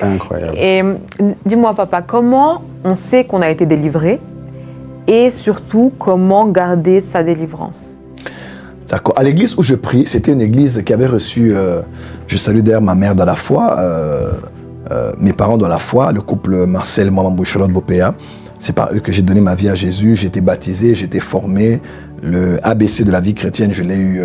Incroyable. Et dis-moi, papa, comment on sait qu'on a été délivré et surtout, comment garder sa délivrance? D'accord. À l'église où je prie, c'était une église qui avait reçu, je salue d'ailleurs ma mère dans la foi, mes parents dans la foi, le couple Marcel Mamambou Charlotte Bopéa. C'est par eux que j'ai donné ma vie à Jésus, j'ai été baptisé, j'ai été formé. Le ABC de la vie chrétienne, je l'ai eu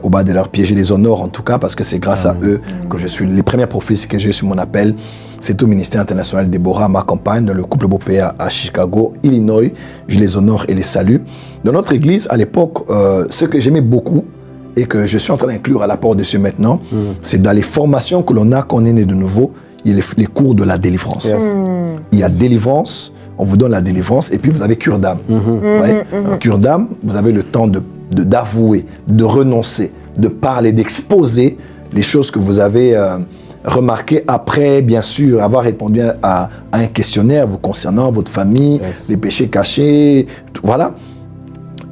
au bas de leurs pieds. Je les honore en tout cas parce que c'est grâce à eux que je suis. Les premières prophéties que j'ai sur mon appel, c'est au ministère international Déborah, ma compagne, dans le couple Bopéa à Chicago, Illinois. Je les honore et les salue. Dans notre église, à l'époque, ce que j'aimais beaucoup et que je suis en train d'inclure à l'apport de ce maintenant, c'est dans les formations que l'on a quand on est né de nouveau, il y a les cours de la délivrance. Yes. Il y a délivrance, on vous donne la délivrance, et puis vous avez cure d'âme. Cure d'âme, vous avez le temps d'avouer, de renoncer, de parler, d'exposer les choses que vous avez remarquées après, bien sûr, avoir répondu à un questionnaire vous concernant, votre famille, les péchés cachés, voilà.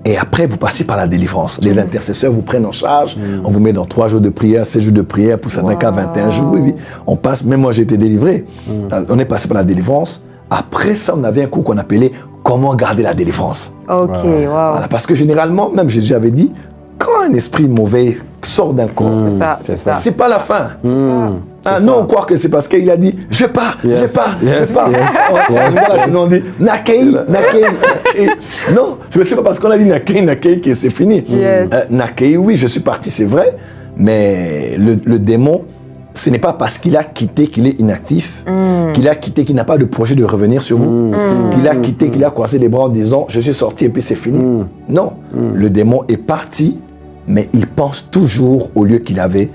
Et après, vous passez par la délivrance. Les intercesseurs vous prennent en charge. On vous met dans 3 jours de prière, 7 jours de prière, pour certains cas 21 jours. Oui. On passe, même moi j'ai été délivré. On est passé par la délivrance. Après ça, on avait un cours qu'on appelait « Comment garder la délivrance ». Ok, wow. Voilà, parce que généralement, même Jésus avait dit, quand un esprit mauvais sort d'un corps, c'est pas la fin. Non, on croit que c'est parce qu'il a dit « Je pars, je pars, je pars ». On dit « Nakei, Nakei ». Non, c'est pas parce qu'on a dit « Nakei, Nakei » que c'est fini. Nakei, oui, je suis parti, c'est vrai, mais le démon, ce n'est pas parce qu'il a quitté qu'il est inactif, qu'il a quitté, qu'il n'a pas de projet de revenir sur vous, qu'il a quitté, qu'il a croisé les bras en disant « Je suis sorti et puis c'est fini ». Non, le démon est parti, mais il pense toujours au lieu qu'il avait,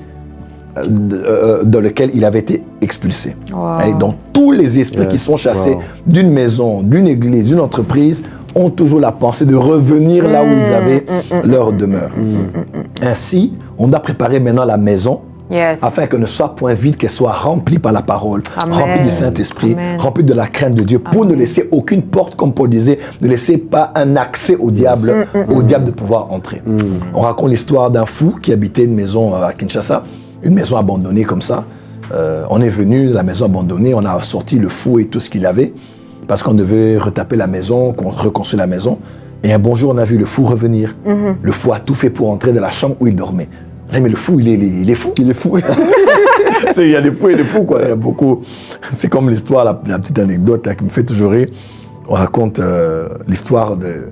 dans lequel il avait été expulsé. Et donc tous les esprits qui sont chassés d'une maison, d'une église, d'une entreprise, ont toujours la pensée de revenir là où ils avaient leur demeure. Ainsi, on a préparé maintenant la maison, afin qu'elle ne soit point vide, qu'elle soit remplie par la parole, remplie du Saint-Esprit, remplie de la crainte de Dieu, pour ne laisser aucune porte, comme Paul disait, ne laisser pas un accès au diable, de pouvoir entrer. On raconte l'histoire d'un fou qui habitait une maison à Kinshasa, une maison abandonnée comme ça. On est venu, la maison abandonnée, on a sorti le fou et tout ce qu'il avait, parce qu'on devait retaper la maison, reconstruire la maison. Et un bon jour, on a vu le fou revenir. Le fou a tout fait pour entrer dans la chambre où il dormait. Mais le fou, il est fou. Il est fou. Il y a des fous et des fous, quoi. Il y a beaucoup. C'est comme l'histoire, la petite anecdote là, qui me fait toujours rire. On raconte l'histoire de...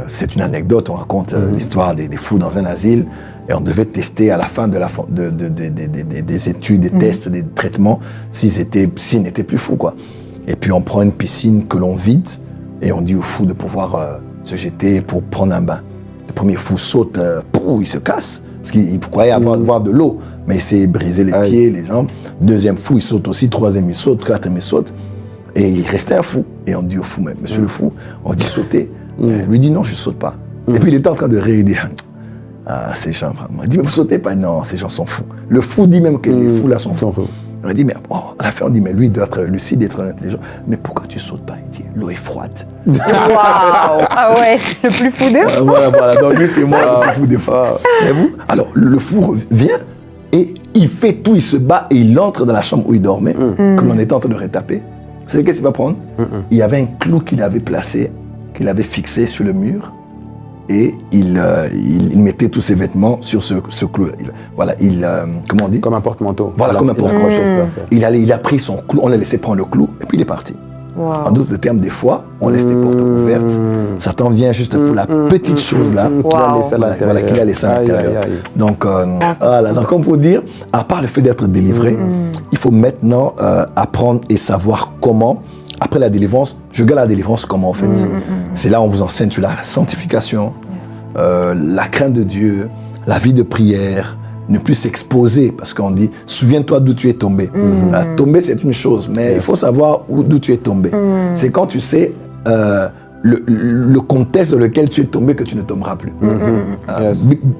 c'est une anecdote, on raconte l'histoire des fous dans un asile. Et on devait tester à la fin des études, des tests, des traitements, s'ils n'étaient plus fous, quoi. Et puis on prend une piscine que l'on vide et on dit aux fous de pouvoir se jeter pour prendre un bain. Le premier fou saute, il se casse. Parce qu'il croyait avoir de l'eau, mais il s'est brisé les pieds, les jambes. Deuxième fou, il saute aussi. Troisième, il saute. Quatrième, il saute. Et il restait un fou. Et on dit au fou, monsieur le fou, on dit sauter. Lui dit non, je ne saute pas. Et puis il était en train de rire, il dit, ces gens, il dit, mais vous ne sautez pas. Non, ces gens sont fous. Le fou dit même que les fous là sont fous. On a dit, mais à la fin, on dit, mais lui, il doit être lucide, être intelligent. Mais pourquoi tu ne sautes pas? Il dit, l'eau est froide. Waouh! Ah ouais, le plus fou des fous. Voilà. Donc lui, c'est moi le plus fou des fous. Et vous? Alors, le fou vient et il fait tout, il se bat et il entre dans la chambre où il dormait, que l'on était en train de retaper. Vous savez qu'est-ce qu'il va prendre? Il y avait un clou qu'il avait placé, qu'il avait fixé sur le mur. Et il mettait tous ses vêtements sur ce clou. Comment on dit? Comme un porte-manteau. Voilà, comme un porte-manteau. Il a pris son clou, on l'a laissé prendre le clou, et puis il est parti. En d'autres termes, des fois, on laisse les portes ouvertes. Satan vient juste pour la petite chose là, qu'il a laissé à l'intérieur. Donc, donc, comme pour dire, à part le fait d'être délivré, il faut maintenant apprendre et savoir comment. Après la délivrance, je garde la délivrance comment en fait. C'est là où on vous enseigne sur la sanctification, la crainte de Dieu, la vie de prière, ne plus s'exposer, parce qu'on dit, souviens-toi d'où tu es tombé. Tomber, c'est une chose, mais il faut savoir d'où tu es tombé. C'est quand tu sais le contexte dans lequel tu es tombé que tu ne tomberas plus.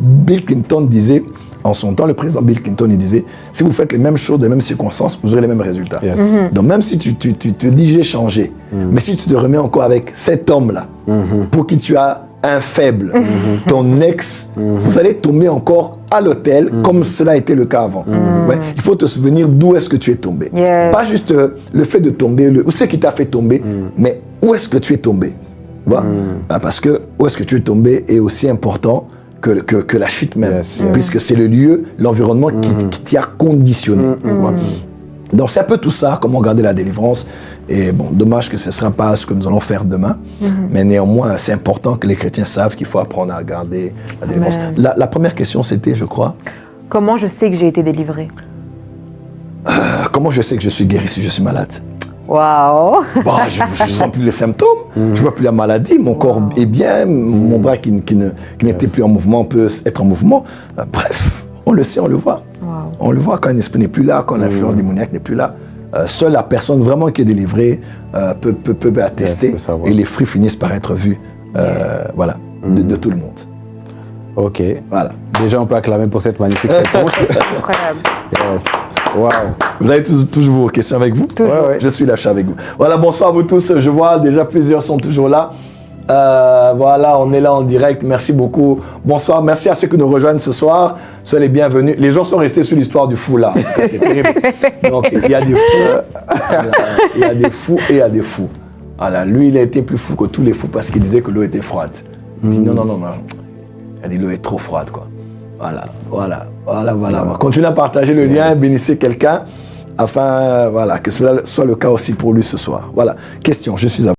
Bill Clinton disait, en son temps, le président Bill Clinton, il disait, si vous faites les mêmes choses, dans les mêmes circonstances, vous aurez les mêmes résultats. Donc même si tu te dis j'ai changé, mais si tu te remets encore avec cet homme-là, pour qui tu as un faible, ton ex, vous allez tomber encore à l'hôtel comme cela a été le cas avant. Ouais. Il faut te souvenir d'où est-ce que tu es tombé. Pas juste le fait de tomber, ou ce qui t'a fait tomber, mais où est-ce que tu es tombé. Parce que où est-ce que tu es tombé est aussi important que la chute même, puisque c'est le lieu, l'environnement qui t'y a conditionné. Donc c'est un peu tout ça, comment garder la délivrance. Et bon, dommage que ce ne sera pas ce que nous allons faire demain, mais néanmoins c'est important que les chrétiens savent qu'il faut apprendre à garder la délivrance. La première question c'était, je crois... Comment je sais que j'ai été délivré? Comment je sais que je suis guéri si je suis malade? Waouh! Bon, je ne sens plus les symptômes, je ne vois plus la maladie, mon corps est bien, mon bras qui n'était plus en mouvement peut être en mouvement. Bref, on le sait, on le voit. On le voit quand un esprit n'est plus là, quand l'influence démoniaque n'est plus là. Seule la personne vraiment qui est délivrée peut attester et les fruits finissent par être vus voilà, de tout le monde. Ok. Voilà. Déjà, on peut acclamer pour cette magnifique réponse. Incroyable. Yes. Wow. Vous avez toujours vos questions avec vous? Toujours. Ouais. Je suis là, je suis avec vous. Voilà, bonsoir à vous tous. Je vois déjà plusieurs sont toujours là. Voilà, on est là en direct. Merci beaucoup. Bonsoir. Merci à ceux qui nous rejoignent ce soir. Soyez les bienvenus. Les gens sont restés sur l'histoire du fou là. C'est terrible. Donc, il y a des fous. Il y a des fous et il y a des fous. Voilà, lui, il a été plus fou que tous les fous parce qu'il disait que l'eau était froide. Il dit non. Il a dit l'eau est trop froide, quoi. Voilà. Continuez à partager le lien, bénissez quelqu'un afin voilà, que cela soit le cas aussi pour lui ce soir. Voilà. Question, je suis à